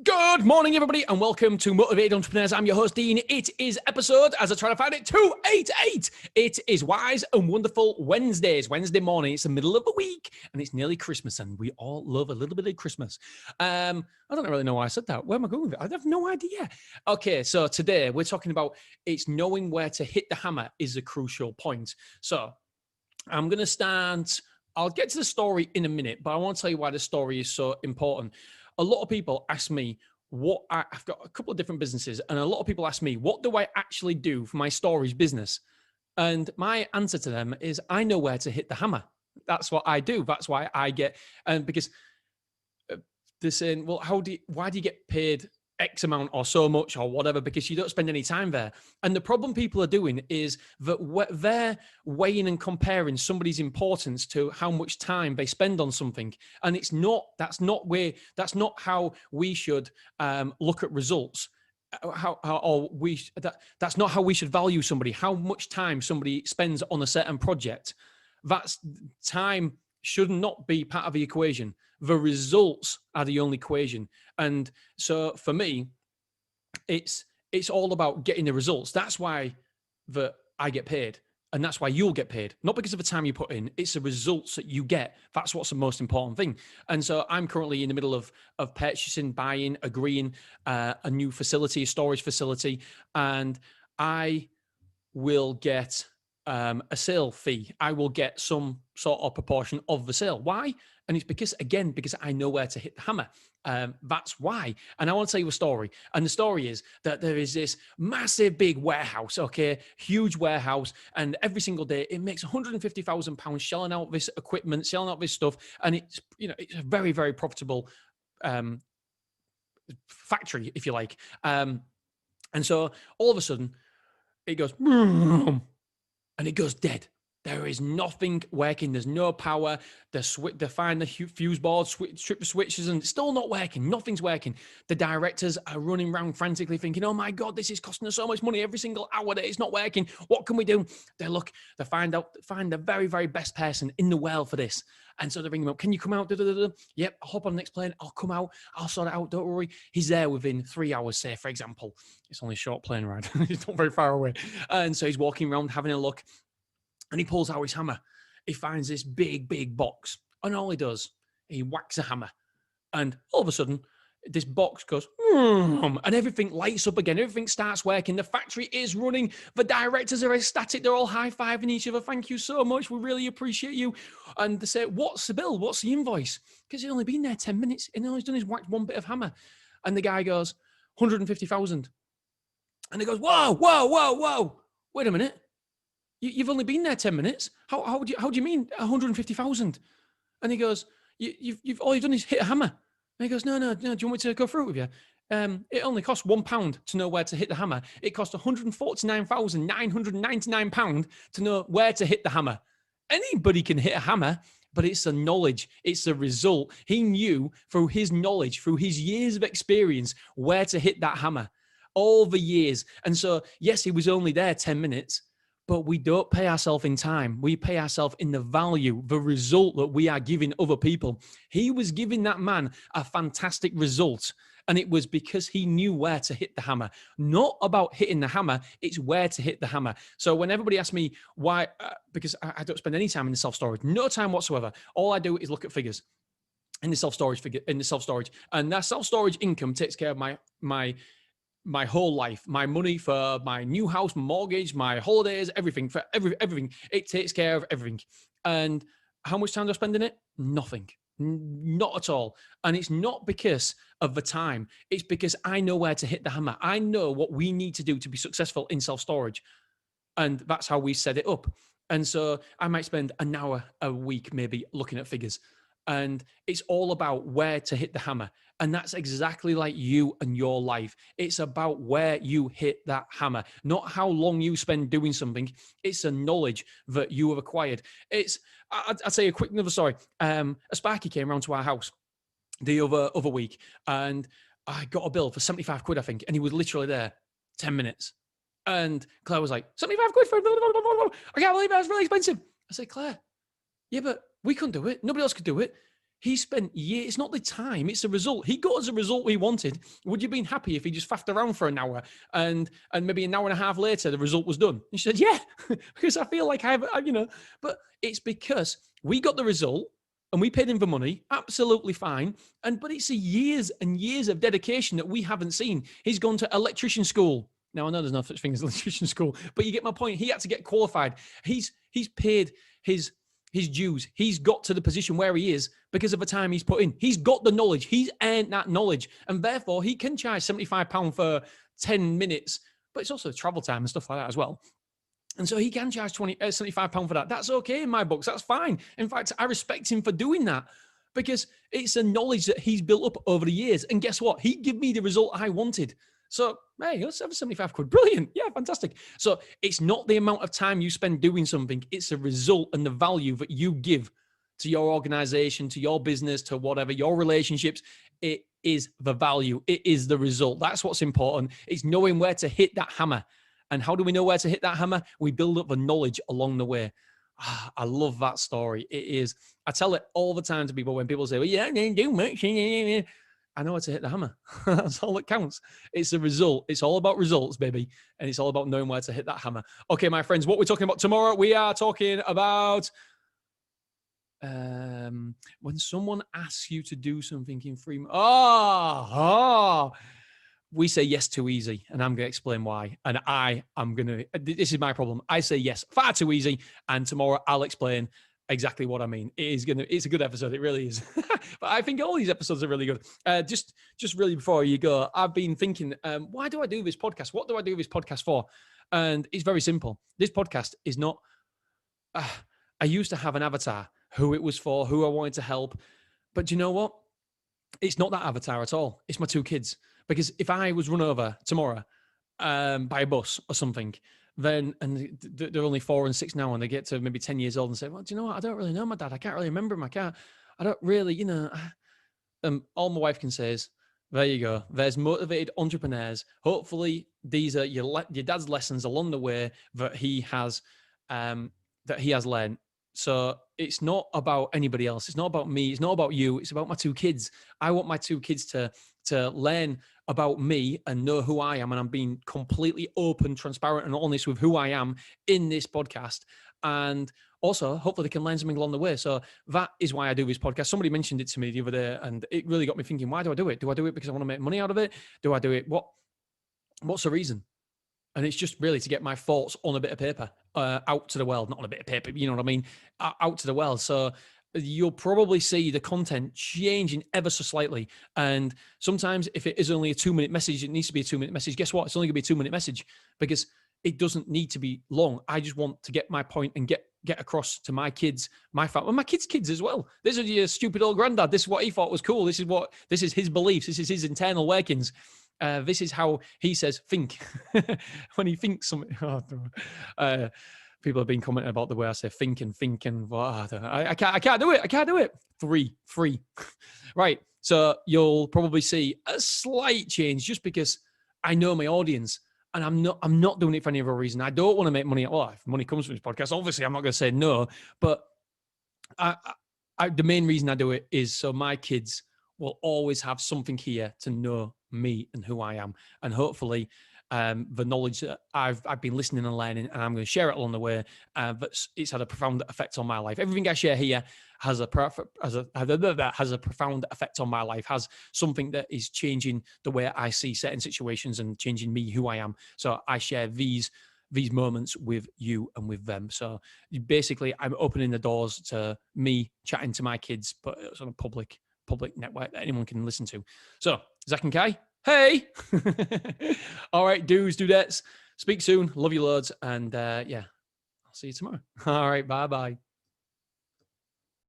Good morning, everybody, and welcome to Motivated Entrepreneurs. I'm your host, Dean. It is episode, as I try to find it, 288. It is Wise and Wonderful Wednesdays. Wednesday morning, it's the middle of the week, and it's nearly Christmas, and we all love a little bit of Christmas. I don't really know why I said that. Where am I going with it? I have no idea. Okay, so today we're talking about it's knowing where to hit the hammer is a crucial point. So I'm going to start, I'll get to the story in a minute, but I want to tell you why the story is so important. A lot of people ask me I've got a couple of different businesses, and a lot of people ask me, what do I actually do for my storage business? And my answer to them is, I know where to hit the hammer. That's what I do. That's why I get, and because they're saying, well, why do you get paid X amount or so much or whatever, because you don't spend any time there. And the problem people are doing is that they're weighing and comparing somebody's importance to how much time they spend on something. And that's not how we should look at results. That's not how we should value somebody, how much time somebody spends on a certain project. That's time should not be part of the equation. The results are the only equation. And so for me, it's all about getting the results. That's why I get paid. And that's why you'll get paid. Not because of the time you put in, it's the results that you get. That's what's the most important thing. And so I'm currently in the middle of purchasing, buying, agreeing a new facility, a storage facility. And I will get a sale fee. I will get some sort of proportion of the sale. Why? And it's because I know where to hit the hammer. That's why. And I want to tell you a story. And the story is that there is this massive big warehouse, okay, huge warehouse. And every single day it makes £150,000 shelling out this equipment, selling out this stuff. And it's a very, very profitable factory, if you like. And so all of a sudden it goes, and it goes dead. There is nothing working. There's no power. They find the fuse board, strip the switches, and it's still not working. Nothing's working. The directors are running around frantically thinking, oh my God, this is costing us so much money every single hour that it's not working. What can we do? They find the very, very best person in the world for this. And so they ring him up. Can you come out? Yep, I'll hop on the next plane. I'll come out. I'll sort it out. Don't worry. He's there within 3 hours, say, for example. It's only a short plane ride. He's not very far away. And so he's walking around having a look. And he pulls out his hammer. He finds this big, big box. And all he does, he whacks a hammer. And all of a sudden, this box goes, and everything lights up again. Everything starts working. The factory is running. The directors are ecstatic. They're all high-fiving each other. Thank you so much. We really appreciate you. And they say, what's the bill? What's the invoice? Because he's only been there 10 minutes. And all he's done is whacked one bit of hammer. And the guy goes, 150,000. And he goes, whoa. Wait a minute. You've only been there 10 minutes. How do you mean 150,000? And he goes, all you've done is hit a hammer. And he goes, no. Do you want me to go through it with you? It only costs £1 to know where to hit the hammer. It costs £149,999 to know where to hit the hammer. Anybody can hit a hammer, but it's the knowledge. It's the result. He knew through his knowledge, through his years of experience, where to hit that hammer. All the years. And so, yes, he was only there 10 minutes. But we don't pay ourselves in time. We pay ourselves in the value, the result that we are giving other people. He was giving that man a fantastic result. And it was because he knew where to hit the hammer. Not about hitting the hammer, it's where to hit the hammer. So when everybody asks me why, because I don't spend any time in the self-storage, no time whatsoever. All I do is look at figures in the self-storage. And that self-storage income takes care of my whole life, my money for my new house, mortgage, my holidays, everything, everything. It takes care of everything. And how much time do I spend in it? Nothing. Not at all. And it's not because of the time. It's because I know where to hit the hammer. I know what we need to do to be successful in self-storage. And that's how we set it up. And so I might spend an hour a week maybe looking at figures. And it's all about where to hit the hammer. And that's exactly like you and your life. It's about where you hit that hammer, not how long you spend doing something. It's the knowledge that you have acquired. I'd say a quick another story. A Sparky came around to our house the other week, and I got a bill for 75 quid, I think. And he was literally there 10 minutes. And Claire was like, 75 quid for it. I can't believe that's really expensive. I said, Claire, yeah, but we couldn't do it. Nobody else could do it. He spent years. It's not the time, it's the result. He got us a result we wanted. Would you have been happy if he just faffed around for an hour and maybe an hour and a half later, the result was done? And she said, yeah, because I feel like but it's because we got the result and we paid him for money. Absolutely fine. But it's years and years of dedication that we haven't seen. He's gone to electrician school. Now, I know there's no such thing as electrician school, but you get my point. He had to get qualified. He's paid his dues. He's got to the position where he is because of the time he's put in. He's got the knowledge. He's earned that knowledge. And therefore, he can charge £75 for 10 minutes, but it's also travel time and stuff like that as well. And so he can charge £75 for that. That's okay in my books. That's fine. In fact, I respect him for doing that because it's a knowledge that he's built up over the years. And guess what? He gave me the result I wanted. So, hey, let's have 75 quid. Brilliant. Yeah, fantastic. So it's not the amount of time you spend doing something. It's the result and the value that you give to your organization, to your business, to whatever, your relationships. It is the value. It is the result. That's what's important. It's knowing where to hit that hammer. And how do we know where to hit that hammer? We build up the knowledge along the way. I love that story. It is. I tell it all the time to people when people say, well, yeah, I didn't do much. I know how to hit the hammer. That's all that counts. It's the result. It's all about results, baby. And it's all about knowing where to hit that hammer. Okay, my friends, what we're talking about tomorrow, we are talking about when someone asks you to do something in free. We say yes too easy, and I'm going to explain why. And this is my problem. I say yes far too easy, and tomorrow I'll explain exactly what I mean. It's a good episode. It really is. But I think all these episodes are really good. Just really before you go, I've been thinking, why do I do this podcast? What do I do this podcast for? And it's very simple. This podcast is not, I used to have an avatar, who it was for, who I wanted to help. But do you know what? It's not that avatar at all. It's my two kids. Because if I was run over tomorrow by a bus or something, then, and they're only 4 and 6 now, and they get to maybe 10 years old and say, well, do you know what? I don't really know my dad. I can't really remember him. I don't really, all my wife can say is, there you go. There's motivated entrepreneurs. Hopefully these are your dad's lessons along the way that he has learned. So it's not about anybody else. It's not about me. It's not about you. It's about my two kids. I want my two kids to learn about me and know who I am. And I'm being completely open, transparent, and honest with who I am in this podcast. And also, hopefully they can learn something along the way. So that is why I do this podcast. Somebody mentioned it to me the other day, and it really got me thinking, why do I do it? Do I do it because I want to make money out of it? Do I do it? What's the reason? And it's just really to get my thoughts on a bit of paper out to the world, not on a bit of paper, you know what I mean? Out to the world. So you'll probably see the content changing ever so slightly. And sometimes if it is only a 2-minute message, it needs to be a 2-minute message. Guess what? It's only gonna be a 2-minute message because it doesn't need to be long. I just want to get my point and get across to my kids, my family, and my kids as well. This is your stupid old granddad. This is what he thought was cool. This is his beliefs. This is his internal workings. This is how he says think when he thinks something. People have been commenting about the way I say think and well, I can't do it. I can't do it. Three. Right. So you'll probably see a slight change just because I know my audience. And I'm not doing it for any other reason. I don't want to make money. Well, if money comes from this podcast, obviously I'm not going to say no. But the main reason I do it is so my kids will always have something here to know me and who I am. And hopefully the knowledge that I've been listening and learning, and I'm going to share it along the way, but it's had a profound effect on my life. Everything I share here has a profound effect on my life, has something that is changing the way I see certain situations and changing me, who I am. So I share these moments with you and with them. So basically I'm opening the doors to me chatting to my kids, but it's on a public network that anyone can listen to. So Zach and Kai, hey. All right, dudettes, speak soon. Love you loads. And I'll see you tomorrow. All right, bye.